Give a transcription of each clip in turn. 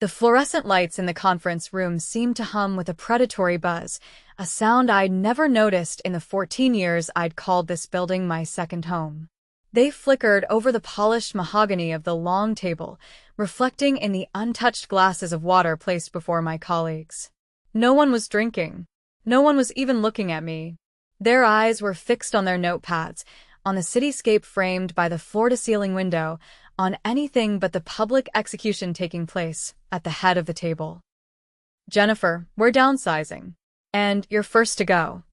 The fluorescent lights in the conference room seemed to hum with a predatory buzz, a sound I'd never noticed in the 14 years I'd called this building my second home. They flickered over the polished mahogany of the long table, reflecting in the untouched glasses of water placed before my colleagues. No one was drinking. No one was even looking at me. Their eyes were fixed on their notepads, on the cityscape framed by the floor-to-ceiling window, on anything but the public execution taking place at the head of the table. "Jennifer, we're downsizing. And you're first to go."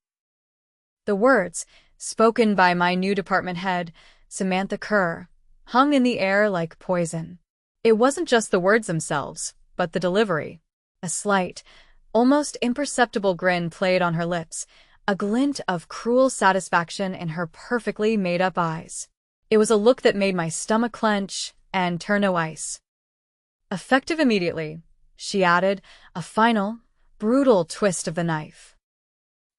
The words, spoken by my new department head, Samantha Kerr, hung in the air like poison. It wasn't just the words themselves, but the delivery. A slight, almost imperceptible grin played on her lips, a glint of cruel satisfaction in her perfectly made-up eyes. It was a look that made my stomach clench and turn to ice. "Effective immediately," she added, a final, brutal twist of the knife.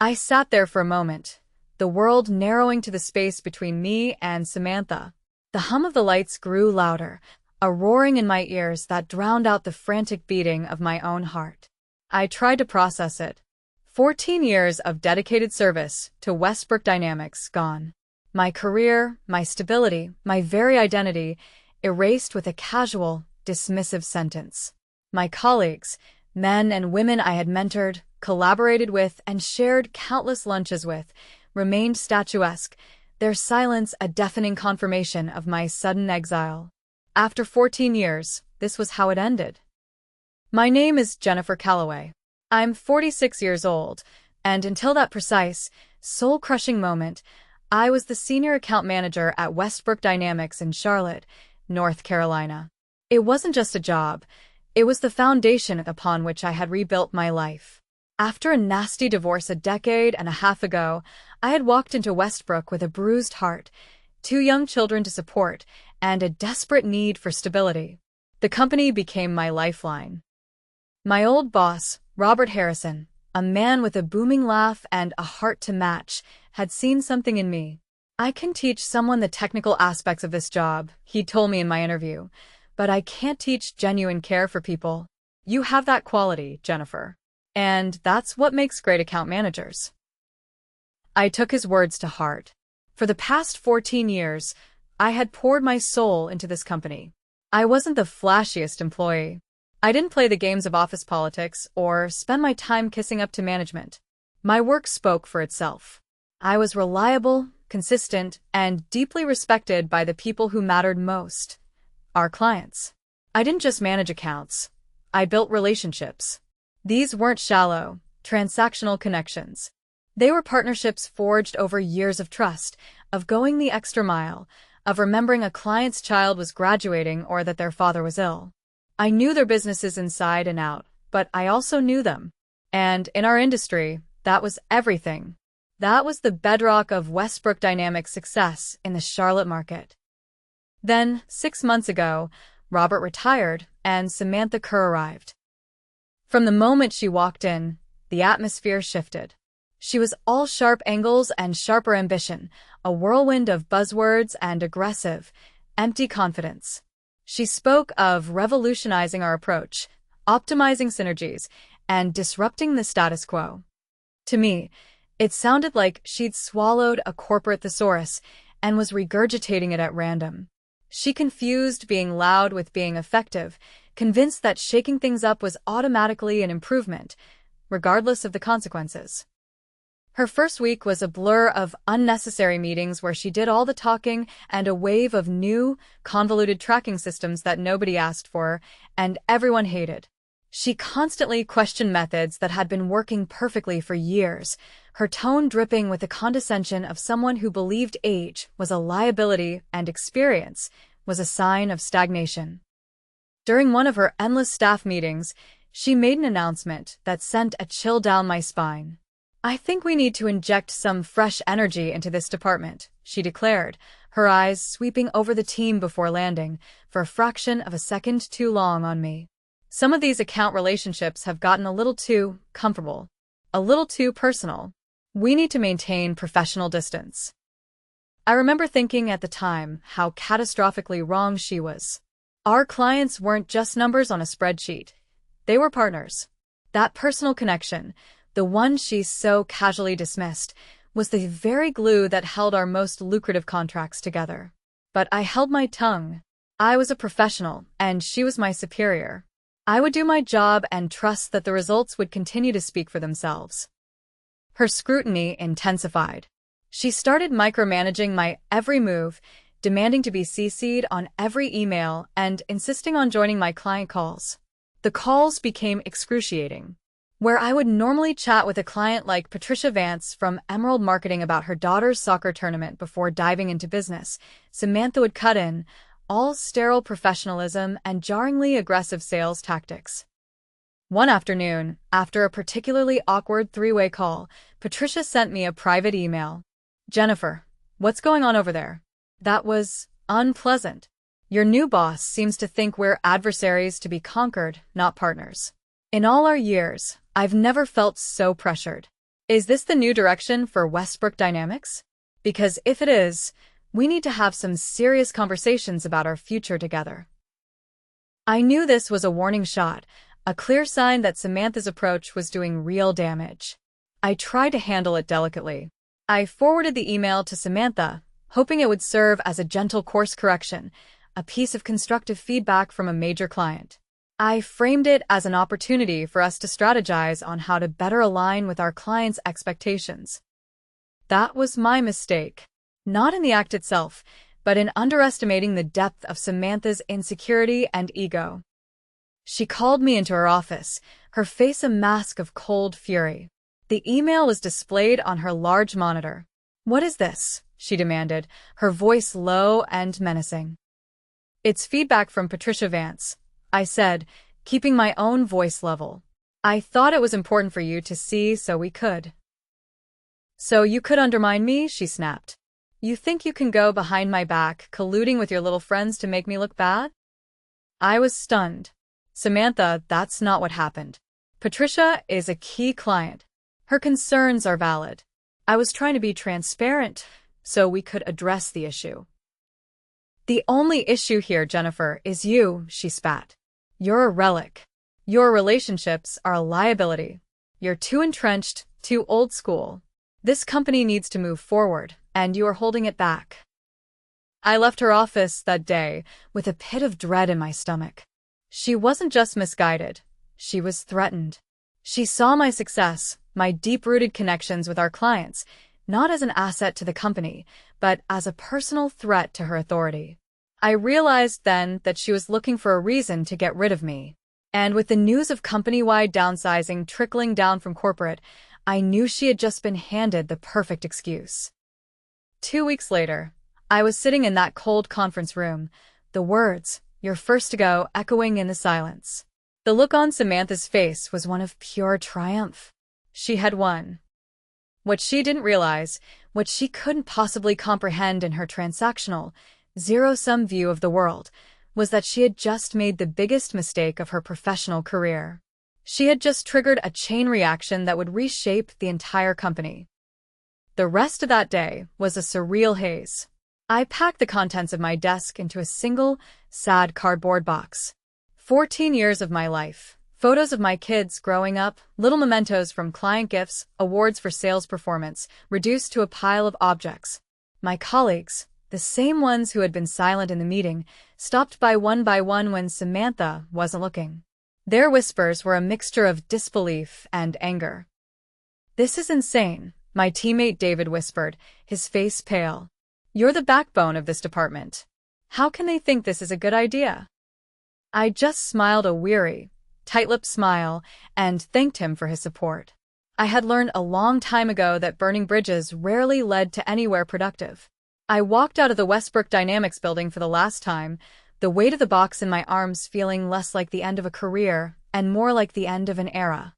I sat there for a moment, the world narrowing to the space between me and Samantha. The hum of the lights grew louder, a roaring in my ears that drowned out the frantic beating of my own heart. I tried to process it. 14 years of dedicated service to Westbrook Dynamics gone. My career, my stability, my very identity, erased with a casual, dismissive sentence. My colleagues, men and women I had mentored, collaborated with, and shared countless lunches with, remained statuesque, their silence a deafening confirmation of my sudden exile. After 14 years, this was how it ended. My name is Jennifer Calloway. I'm 46 years old, and until that precise, soul-crushing moment, I was the senior account manager at Westbrook Dynamics in Charlotte, North Carolina. It wasn't just a job, it was the foundation upon which I had rebuilt my life. After a nasty divorce a decade and a half ago, I had walked into Westbrook with a bruised heart, 2 young children to support, and a desperate need for stability. The company became my lifeline. My old boss, Robert Harrison, a man with a booming laugh and a heart to match, had seen something in me. "I can teach someone the technical aspects of this job," he told me in my interview, "but I can't teach genuine care for people. You have that quality, Jennifer. And that's what makes great account managers." I took his words to heart. For the past 14 years, I had poured my soul into this company. I wasn't the flashiest employee. I didn't play the games of office politics or spend my time kissing up to management. My work spoke for itself. I was reliable, consistent, and deeply respected by the people who mattered most, our clients. I didn't just manage accounts. I built relationships. These weren't shallow, transactional connections. They were partnerships forged over years of trust, of going the extra mile, of remembering a client's child was graduating or that their father was ill. I knew their businesses inside and out, but I also knew them. And in our industry, that was everything. That was the bedrock of Westbrook Dynamics' success in the Charlotte market. Then, 6 months ago, Robert retired and Samantha Kerr arrived. From the moment she walked in, the atmosphere shifted. She was all sharp angles and sharper ambition, a whirlwind of buzzwords and aggressive, empty confidence. She spoke of revolutionizing our approach, optimizing synergies, and disrupting the status quo. To me, it sounded like she'd swallowed a corporate thesaurus and was regurgitating it at random. She confused being loud with being effective, convinced that shaking things up was automatically an improvement, regardless of the consequences. Her first week was a blur of unnecessary meetings where she did all the talking and a wave of new, convoluted tracking systems that nobody asked for and everyone hated. She constantly questioned methods that had been working perfectly for years, her tone dripping with the condescension of someone who believed age was a liability and experience was a sign of stagnation. During one of her endless staff meetings, she made an announcement that sent a chill down my spine. "I think we need to inject some fresh energy into this department," she declared, her eyes sweeping over the team before landing, for a fraction of a second too long on me. "Some of these account relationships have gotten a little too comfortable, a little too personal. We need to maintain professional distance." I remember thinking at the time how catastrophically wrong she was. Our clients weren't just numbers on a spreadsheet. They were partners. That personal connection, the one she so casually dismissed, was the very glue that held our most lucrative contracts together. But I held my tongue. I was a professional, and she was my superior. I would do my job and trust that the results would continue to speak for themselves. Her scrutiny intensified. She started micromanaging my every move, demanding to be CC'd on every email and insisting on joining my client calls. The calls became excruciating. Where I would normally chat with a client like Patricia Vance from Emerald Marketing about her daughter's soccer tournament before diving into business, Samantha would cut in, all sterile professionalism and jarringly aggressive sales tactics. One afternoon, after a particularly awkward three-way call, Patricia sent me a private email. "Jennifer, what's going on over there?" That was unpleasant. "Your new boss seems to think we're adversaries to be conquered, not partners. In all our years, I've never felt so pressured. Is this the new direction for Westbrook Dynamics? Because if it is, we need to have some serious conversations about our future together." I knew this was a warning shot, a clear sign that Samantha's approach was doing real damage. I tried to handle it delicately. I forwarded the email to Samantha, hoping it would serve as a gentle course correction, a piece of constructive feedback from a major client. I framed it as an opportunity for us to strategize on how to better align with our clients' expectations. That was my mistake. Not in the act itself, but in underestimating the depth of Samantha's insecurity and ego. She called me into her office, her face a mask of cold fury. The email was displayed on her large monitor. "What is this?" she demanded, her voice low and menacing. "It's feedback from Patricia Vance," I said, keeping my own voice level. "I thought it was important for you to see so we could." "So you could undermine me?" she snapped. "You think you can go behind my back, colluding with your little friends to make me look bad?" I was stunned. "Samantha, that's not what happened. Patricia is a key client. Her concerns are valid. I was trying to be transparent so we could address the issue." "The only issue here, Jennifer, is you," she spat. "You're a relic. Your relationships are a liability. You're too entrenched, too old school. This company needs to move forward, and you are holding it back." I left her office that day with a pit of dread in my stomach. She wasn't just misguided. She was threatened. She saw my success, my deep-rooted connections with our clients, not as an asset to the company, but as a personal threat to her authority. I realized then that she was looking for a reason to get rid of me. And with the news of company-wide downsizing trickling down from corporate, I knew she had just been handed the perfect excuse. 2 weeks later, I was sitting in that cold conference room, the words, "You're first to go," echoing in the silence. The look on Samantha's face was one of pure triumph. She had won. What she didn't realize, what she couldn't possibly comprehend in her transactional, zero-sum view of the world, was that she had just made the biggest mistake of her professional career. She had just triggered a chain reaction that would reshape the entire company. The rest of that day was a surreal haze. I packed the contents of my desk into a single, sad cardboard box. 14 years of my life, photos of my kids growing up, little mementos from client gifts, awards for sales performance, reduced to a pile of objects. My colleagues, the same ones who had been silent in the meeting, stopped by one when Samantha wasn't looking. Their whispers were a mixture of disbelief and anger. "This is insane," my teammate David whispered, his face pale. "You're the backbone of this department. How can they think this is a good idea?" I just smiled a weary, tight-lipped smile and thanked him for his support. I had learned a long time ago that burning bridges rarely led to anywhere productive. I walked out of the Westbrook Dynamics building for the last time, the weight of the box in my arms feeling less like the end of a career and more like the end of an era.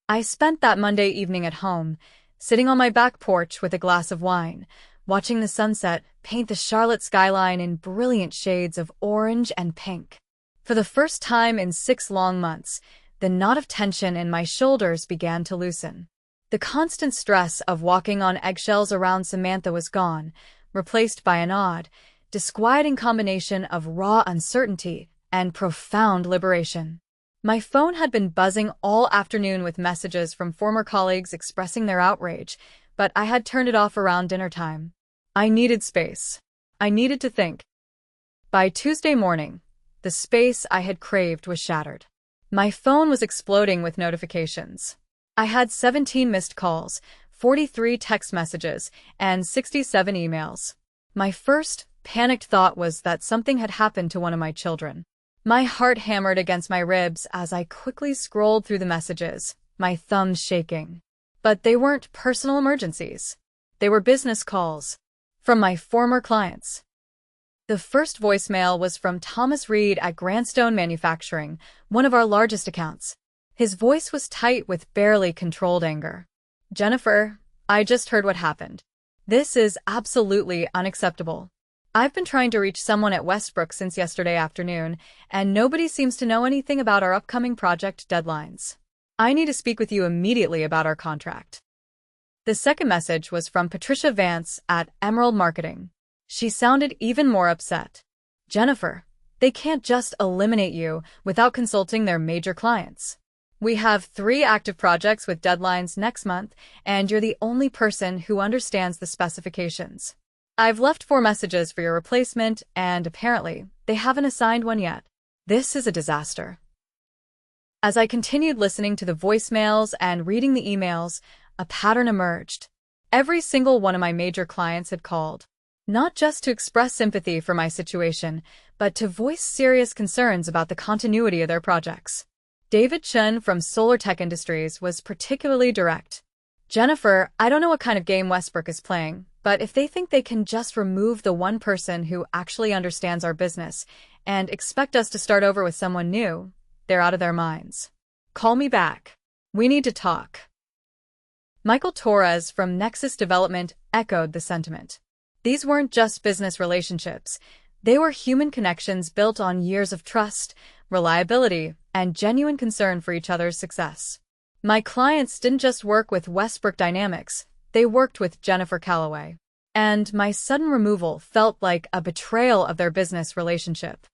I spent that Monday evening at home, sitting on my back porch with a glass of wine, watching the sunset paint the Charlotte skyline in brilliant shades of orange and pink. For the first time in 6 long months, the knot of tension in my shoulders began to loosen. The constant stress of walking on eggshells around Samantha was gone, replaced by an odd, disquieting combination of raw uncertainty and profound liberation. My phone had been buzzing all afternoon with messages from former colleagues expressing their outrage, but I had turned it off around dinner time. I needed space. I needed to think. By Tuesday morning, the space I had craved was shattered. My phone was exploding with notifications. I had 17 missed calls, 43 text messages, and 67 emails. My first panicked thought was that something had happened to one of my children. My heart hammered against my ribs as I quickly scrolled through the messages, my thumbs shaking. But they weren't personal emergencies. They were business calls from my former clients. The first voicemail was from Thomas Reed at Grandstone Manufacturing, one of our largest accounts. His voice was tight with barely controlled anger. "Jennifer, I just heard what happened. This is absolutely unacceptable. I've been trying to reach someone at Westbrook since yesterday afternoon, and nobody seems to know anything about our upcoming project deadlines. I need to speak with you immediately about our contract." The second message was from Patricia Vance at Emerald Marketing. She sounded even more upset. "Jennifer, they can't just eliminate you without consulting their major clients. We have 3 active projects with deadlines next month, and you're the only person who understands the specifications. I've left 4 messages for your replacement, and apparently, they haven't assigned one yet. This is a disaster." As I continued listening to the voicemails and reading the emails, a pattern emerged. Every single one of my major clients had called. Not just to express sympathy for my situation, but to voice serious concerns about the continuity of their projects. David Chen from Solar Tech Industries was particularly direct. "Jennifer, I don't know what kind of game Westbrook is playing, but if they think they can just remove the one person who actually understands our business and expect us to start over with someone new, they're out of their minds. Call me back. We need to talk." Michael Torres from Nexus Development echoed the sentiment. These weren't just business relationships. They were human connections built on years of trust, reliability, and genuine concern for each other's success. My clients didn't just work with Westbrook Dynamics, they worked with Jennifer Calloway. And my sudden removal felt like a betrayal of their business relationship.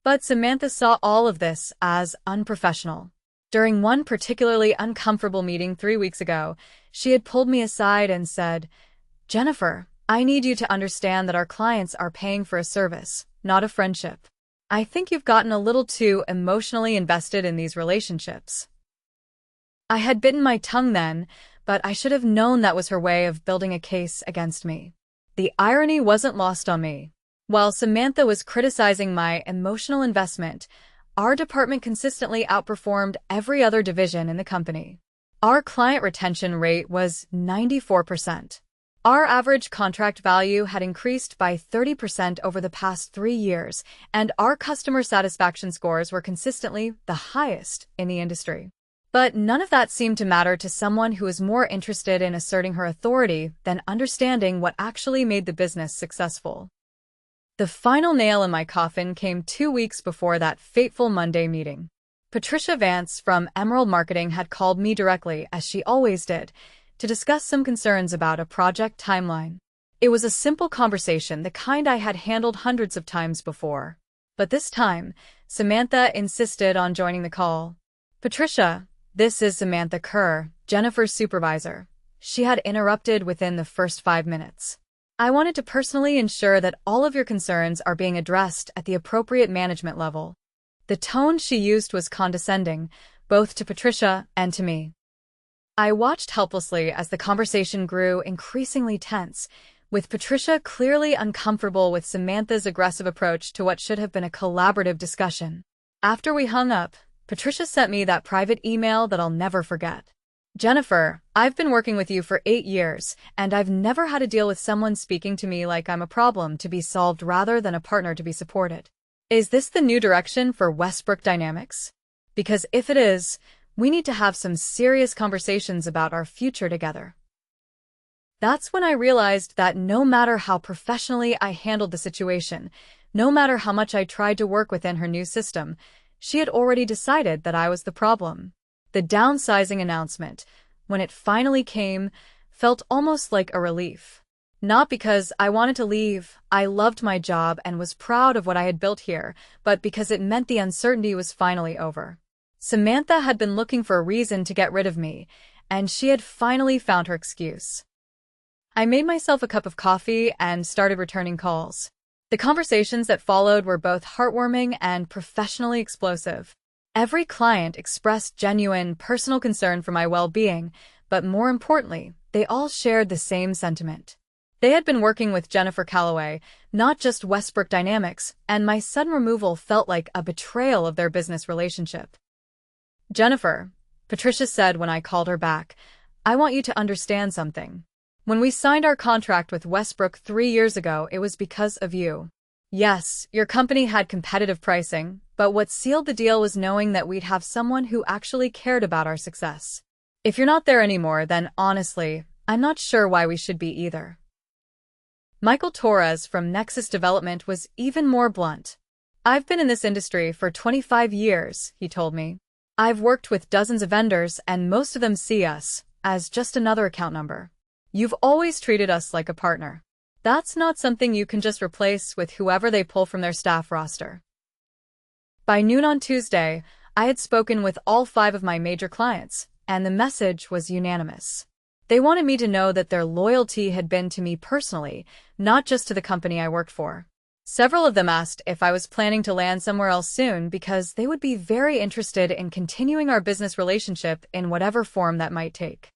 But Samantha saw all of this as unprofessional. During one particularly uncomfortable meeting 3 weeks ago, she had pulled me aside and said, "Jennifer, I need you to understand that our clients are paying for a service, not a friendship. I think you've gotten a little too emotionally invested in these relationships." I had bitten my tongue then, but I should have known that was her way of building a case against me. The irony wasn't lost on me. While Samantha was criticizing my emotional investment, our department consistently outperformed every other division in the company. Our client retention rate was 94%. Our average contract value had increased by 30% over the past 3 years, and our customer satisfaction scores were consistently the highest in the industry. But none of that seemed to matter to someone who was more interested in asserting her authority than understanding what actually made the business successful. The final nail in my coffin came 2 weeks before that fateful Monday meeting. Patricia Vance from Emerald Marketing had called me directly, as she always did, to discuss some concerns about a project timeline. It was a simple conversation, the kind I had handled hundreds of times before. But this time, Samantha insisted on joining the call. "Patricia, this is Samantha Kerr, Jennifer's supervisor." She had interrupted within the first 5 minutes. "I wanted to personally ensure that all of your concerns are being addressed at the appropriate management level." The tone she used was condescending, both to Patricia and to me. I watched helplessly as the conversation grew increasingly tense, with Patricia clearly uncomfortable with Samantha's aggressive approach to what should have been a collaborative discussion. After we hung up, Patricia sent me that private email that I'll never forget. "Jennifer, I've been working with you for 8 years, and I've never had to deal with someone speaking to me like I'm a problem to be solved rather than a partner to be supported. Is this the new direction for Westbrook Dynamics? Because if it is, we need to have some serious conversations about our future together." That's when I realized that no matter how professionally I handled the situation, no matter how much I tried to work within her new system, she had already decided that I was the problem. The downsizing announcement, when it finally came, felt almost like a relief. Not because I wanted to leave. I loved my job and was proud of what I had built here, but because it meant the uncertainty was finally over. Samantha had been looking for a reason to get rid of me, and she had finally found her excuse. I made myself a cup of coffee and started returning calls. The conversations that followed were both heartwarming and professionally explosive. Every client expressed genuine personal concern for my well-being, but more importantly, they all shared the same sentiment. They had been working with Jennifer Calloway, not just Westbrook Dynamics, and my sudden removal felt like a betrayal of their business relationship. "Jennifer," Patricia said when I called her back, "I want you to understand something. When we signed our contract with Westbrook 3 years ago, it was because of you. Yes, your company had competitive pricing, but what sealed the deal was knowing that we'd have someone who actually cared about our success. If you're not there anymore, then honestly, I'm not sure why we should be either." Michael Torres from Nexus Development was even more blunt. "I've been in this industry for 25 years, he told me. "I've worked with dozens of vendors, and most of them see us as just another account number. You've always treated us like a partner. That's not something you can just replace with whoever they pull from their staff roster." By noon on Tuesday, I had spoken with all 5 of my major clients, and the message was unanimous. They wanted me to know that their loyalty had been to me personally, not just to the company I worked for. Several of them asked if I was planning to land somewhere else soon because they would be very interested in continuing our business relationship in whatever form that might take.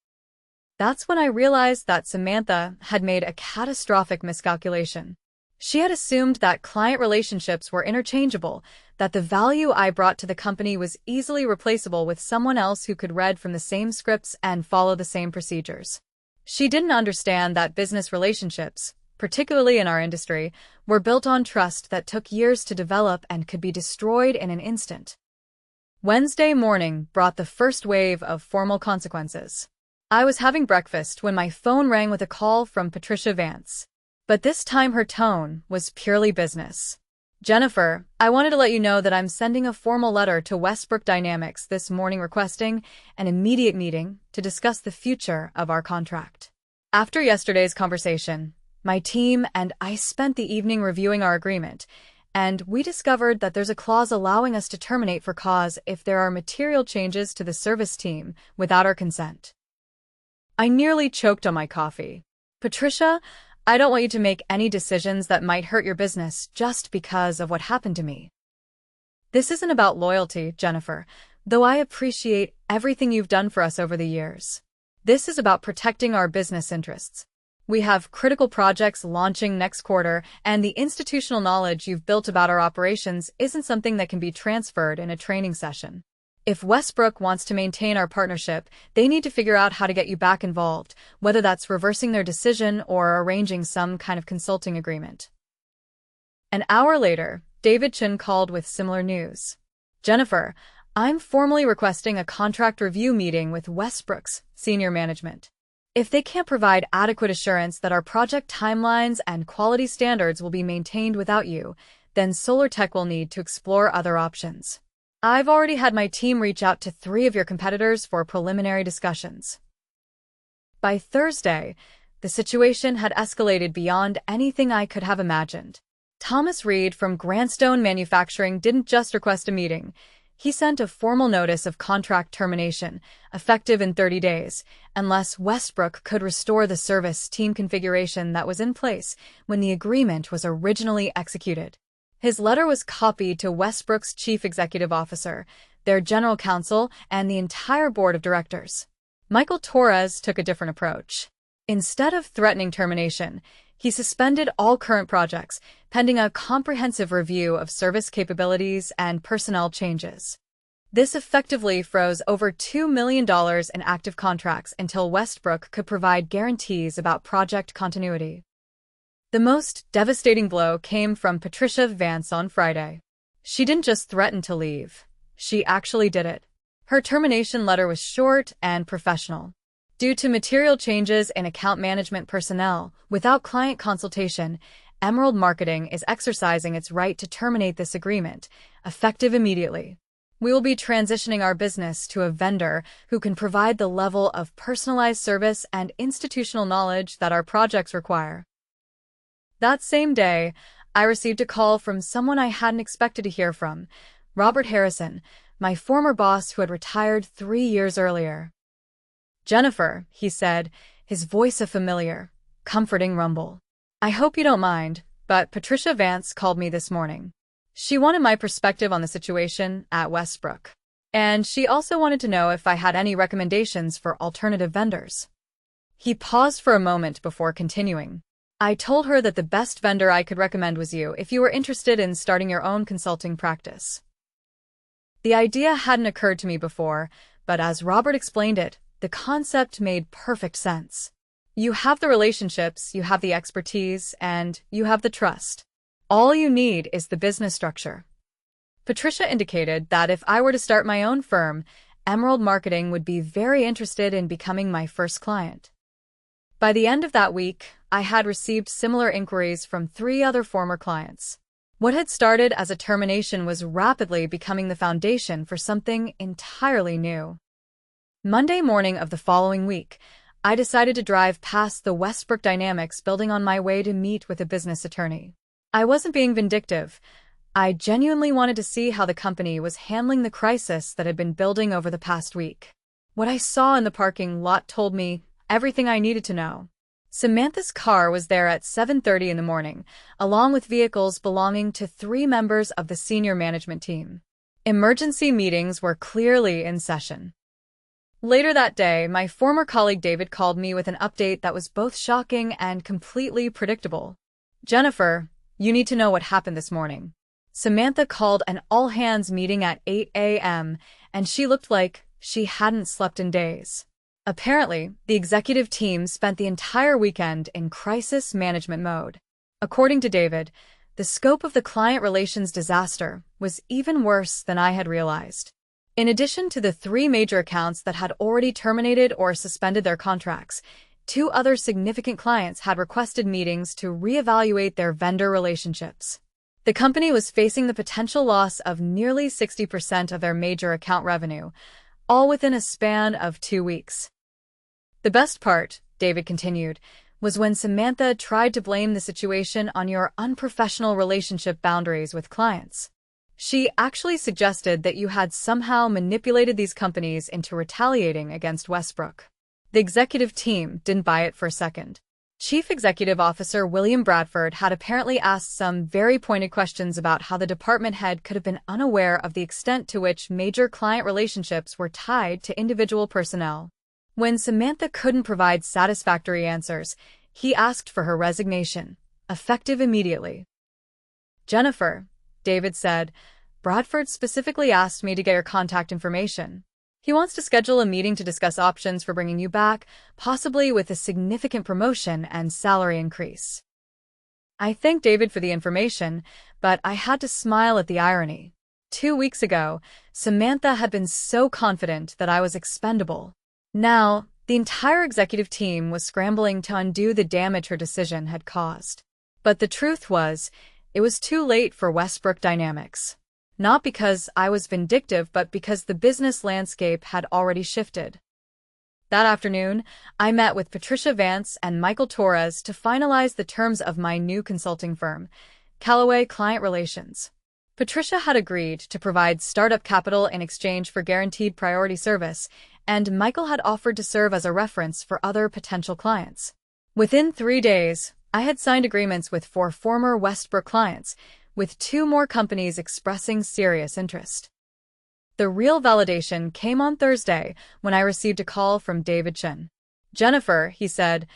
That's when I realized that Samantha had made a catastrophic miscalculation. She had assumed that client relationships were interchangeable, that the value I brought to the company was easily replaceable with someone else who could read from the same scripts and follow the same procedures. She didn't understand that business relationships, particularly in our industry, were built on trust that took years to develop and could be destroyed in an instant. Wednesday morning brought the first wave of formal consequences. I was having breakfast when my phone rang with a call from Patricia Vance. But this time her tone was purely business. "Jennifer, I wanted to let you know that I'm sending a formal letter to Westbrook Dynamics this morning requesting an immediate meeting to discuss the future of our contract. After yesterday's conversation, my team and I spent the evening reviewing our agreement, and we discovered that there's a clause allowing us to terminate for cause if there are material changes to the service team without our consent." I nearly choked on my coffee. "Patricia, I don't want you to make any decisions that might hurt your business just because of what happened to me. This isn't about loyalty, Jennifer, though I appreciate everything you've done for us over the years. This is about protecting our business interests. We have critical projects launching next quarter, and the institutional knowledge you've built about our operations isn't something that can be transferred in a training session. If Westbrook wants to maintain our partnership, they need to figure out how to get you back involved, whether that's reversing their decision or arranging some kind of consulting agreement." An hour later, David Chin called with similar news. "Jennifer, I'm formally requesting a contract review meeting with Westbrook's senior management. If they can't provide adequate assurance that our project timelines and quality standards will be maintained without you, then SolarTech will need to explore other options. I've already had my team reach out to 3 of your competitors for preliminary discussions." By Thursday, the situation had escalated beyond anything I could have imagined. Thomas Reed from Grandstone Manufacturing didn't just request a meeting. He sent a formal notice of contract termination, effective in 30 days, unless Westbrook could restore the service team configuration that was in place when the agreement was originally executed. His letter was copied to Westbrook's chief executive officer, their general counsel, and the entire board of directors. Michael Torres took a different approach. Instead of threatening termination, he suspended all current projects, pending a comprehensive review of service capabilities and personnel changes. This effectively froze over $2 million in active contracts until Westbrook could provide guarantees about project continuity. The most devastating blow came from Patricia Vance on Friday. She didn't just threaten to leave. She actually did it. Her termination letter was short and professional. Due to material changes in account management personnel, without client consultation, Emerald Marketing is exercising its right to terminate this agreement, effective immediately. We will be transitioning our business to a vendor who can provide the level of personalized service and institutional knowledge that our projects require. That same day, I received a call from someone I hadn't expected to hear from, Robert Harrison, my former boss who had retired 3 years earlier. "Jennifer," he said, his voice a familiar, comforting rumble. "I hope you don't mind, but Patricia Vance called me this morning. She wanted my perspective on the situation at Westbrook. And she also wanted to know if I had any recommendations for alternative vendors." He paused for a moment before continuing. "I told her that the best vendor I could recommend was you if you were interested in starting your own consulting practice." The idea hadn't occurred to me before, but as Robert explained it, the concept made perfect sense. You have the relationships, you have the expertise, and you have the trust. All you need is the business structure. Patricia indicated that if I were to start my own firm, Emerald Marketing would be very interested in becoming my first client. By the end of that week, I had received similar inquiries from 3 other former clients. What had started as a termination was rapidly becoming the foundation for something entirely new. Monday morning of the following week, I decided to drive past the Westbrook Dynamics building on my way to meet with a business attorney. I wasn't being vindictive. I genuinely wanted to see how the company was handling the crisis that had been building over the past week. What I saw in the parking lot told me everything I needed to know. Samantha's car was there at 7:30 in the morning, along with vehicles belonging to 3 members of the senior management team. Emergency meetings were clearly in session. Later that day, my former colleague David called me with an update that was both shocking and completely predictable. "Jennifer, you need to know what happened this morning. Samantha called an all-hands meeting at 8 a.m., and she looked like she hadn't slept in days. Apparently, the executive team spent the entire weekend in crisis management mode." According to David, the scope of the client relations disaster was even worse than I had realized. In addition to the 3 major accounts that had already terminated or suspended their contracts, 2 other significant clients had requested meetings to reevaluate their vendor relationships. The company was facing the potential loss of nearly 60% of their major account revenue, all within a span of 2 weeks. "The best part," David continued, "was when Samantha tried to blame the situation on your unprofessional relationship boundaries with clients. She actually suggested that you had somehow manipulated these companies into retaliating against Westbrook." The executive team didn't buy it for a second. Chief Executive Officer William Bradford had apparently asked some very pointed questions about how the department head could have been unaware of the extent to which major client relationships were tied to individual personnel. When Samantha couldn't provide satisfactory answers, he asked for her resignation, effective immediately. "Jennifer," David said, "Bradford specifically asked me to get your contact information. He wants to schedule a meeting to discuss options for bringing you back, possibly with a significant promotion and salary increase." I thanked David for the information, but I had to smile at the irony. 2 weeks ago, Samantha had been so confident that I was expendable. Now, the entire executive team was scrambling to undo the damage her decision had caused. But the truth was, it was too late for Westbrook Dynamics. Not because I was vindictive, but because the business landscape had already shifted. That afternoon, I met with Patricia Vance and Michael Torres to finalize the terms of my new consulting firm, Callaway Client Relations. Patricia had agreed to provide startup capital in exchange for guaranteed priority service, and Michael had offered to serve as a reference for other potential clients. Within 3 days, I had signed agreements with 4 former Westbrook clients, with 2 more companies expressing serious interest. The real validation came on Thursday when I received a call from David Chen. "Jennifer," he said,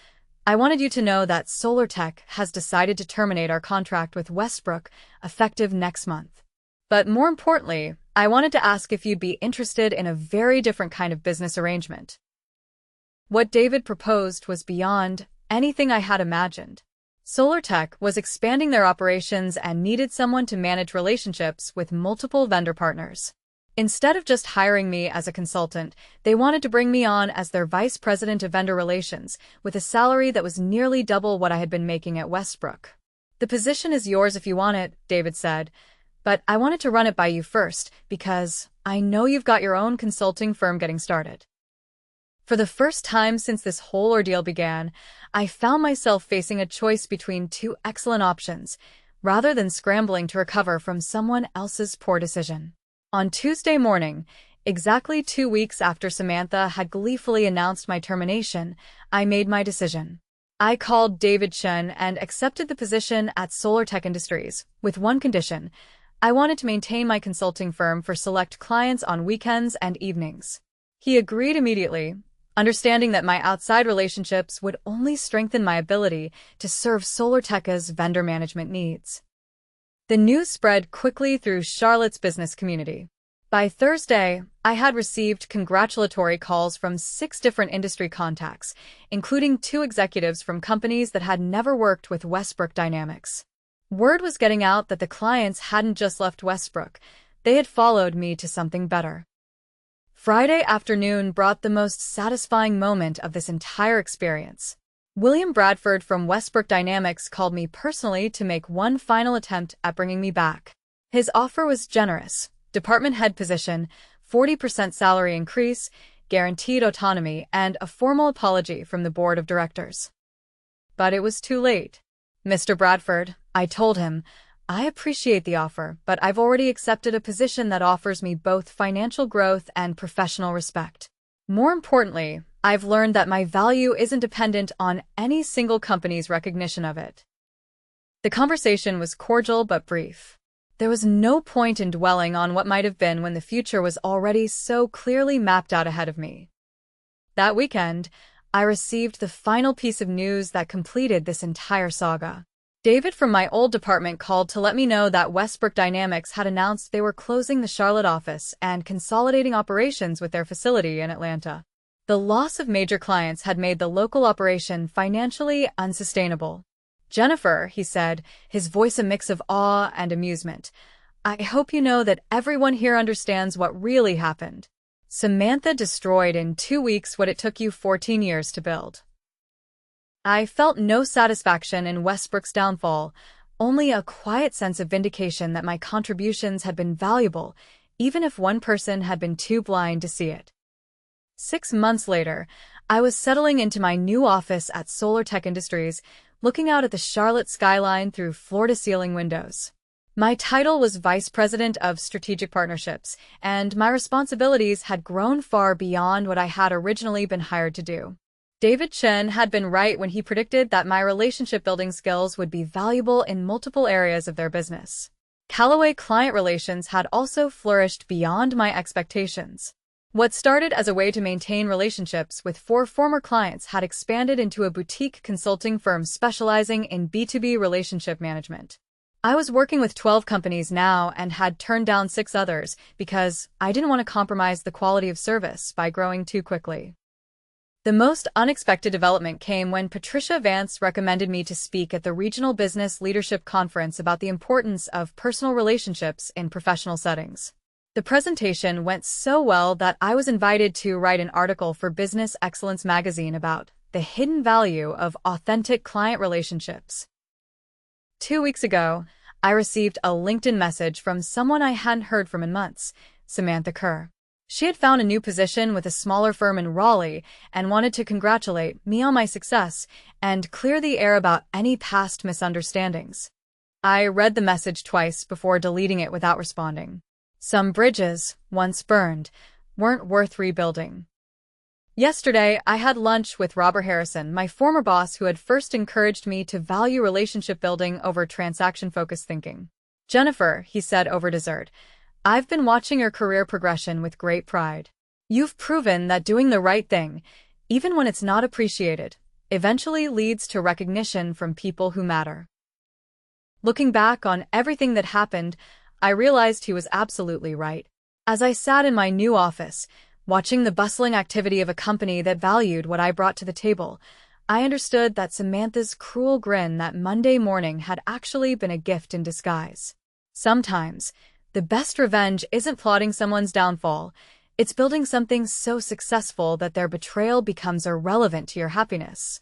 "I wanted you to know that SolarTech has decided to terminate our contract with Westbrook effective next month. But more importantly, I wanted to ask if you'd be interested in a very different kind of business arrangement." What David proposed was beyond anything I had imagined. SolarTech was expanding their operations and needed someone to manage relationships with multiple vendor partners. Instead of just hiring me as a consultant, they wanted to bring me on as their vice president of vendor relations, with a salary that was nearly double what I had been making at Westbrook. "The position is yours if you want it," David said, "but I wanted to run it by you first, because I know you've got your own consulting firm getting started." For the first time since this whole ordeal began, I found myself facing a choice between two excellent options, rather than scrambling to recover from someone else's poor decision. On Tuesday morning, exactly 2 weeks after Samantha had gleefully announced my termination, I made my decision. I called David Chen and accepted the position at Solar Tech Industries, with one condition. I wanted to maintain my consulting firm for select clients on weekends and evenings. He agreed immediately, understanding that my outside relationships would only strengthen my ability to serve Solar Tech's vendor management needs. The news spread quickly through Charlotte's business community. By Thursday, I had received congratulatory calls from 6 different industry contacts, including 2 executives from companies that had never worked with Westbrook Dynamics. Word was getting out that the clients hadn't just left Westbrook, they had followed me to something better. Friday afternoon brought the most satisfying moment of this entire experience. William Bradford from Westbrook Dynamics called me personally to make one final attempt at bringing me back. His offer was generous. Department head position, 40% salary increase, guaranteed autonomy, and a formal apology from the board of directors. But it was too late. Mr. Bradford, I told him, I appreciate the offer, but I've already accepted a position that offers me both financial growth and professional respect. More importantly, I've learned that my value isn't dependent on any single company's recognition of it. The conversation was cordial but brief. There was no point in dwelling on what might have been when the future was already so clearly mapped out ahead of me. That weekend, I received the final piece of news that completed this entire saga. David from my old department called to let me know that Westbrook Dynamics had announced they were closing the Charlotte office and consolidating operations with their facility in Atlanta. The loss of major clients had made the local operation financially unsustainable. Jennifer, he said, his voice a mix of awe and amusement, I hope you know that everyone here understands what really happened. Samantha destroyed in 2 weeks what it took you 14 years to build. I felt no satisfaction in Westbrook's downfall, only a quiet sense of vindication that my contributions had been valuable, even if one person had been too blind to see it. 6 months later, I was settling into my new office at Solar Tech Industries, looking out at the Charlotte skyline through floor-to-ceiling windows. My title was Vice President of Strategic Partnerships, and my responsibilities had grown far beyond what I had originally been hired to do. David Chen had been right when he predicted that my relationship-building skills would be valuable in multiple areas of their business. Callaway client relations had also flourished beyond my expectations. What started as a way to maintain relationships with 4 former clients had expanded into a boutique consulting firm specializing in B2B relationship management. I was working with 12 companies now and had turned down 6 others because I didn't want to compromise the quality of service by growing too quickly. The most unexpected development came when Patricia Vance recommended me to speak at the Regional Business Leadership Conference about the importance of personal relationships in professional settings. The presentation went so well that I was invited to write an article for Business Excellence magazine about the hidden value of authentic client relationships. 2 weeks ago, I received a LinkedIn message from someone I hadn't heard from in months, Samantha Kerr. She had found a new position with a smaller firm in Raleigh and wanted to congratulate me on my success and clear the air about any past misunderstandings. I read the message twice before deleting it without responding. Some bridges, once burned, weren't worth rebuilding. Yesterday, I had lunch with Robert Harrison, my former boss who had first encouraged me to value relationship building over transaction-focused thinking. Jennifer, he said over dessert, I've been watching your career progression with great pride. You've proven that doing the right thing, even when it's not appreciated, eventually leads to recognition from people who matter. Looking back on everything that happened, I realized he was absolutely right. As I sat in my new office, watching the bustling activity of a company that valued what I brought to the table, I understood that Samantha's cruel grin that Monday morning had actually been a gift in disguise. Sometimes, the best revenge isn't plotting someone's downfall, it's building something so successful that their betrayal becomes irrelevant to your happiness.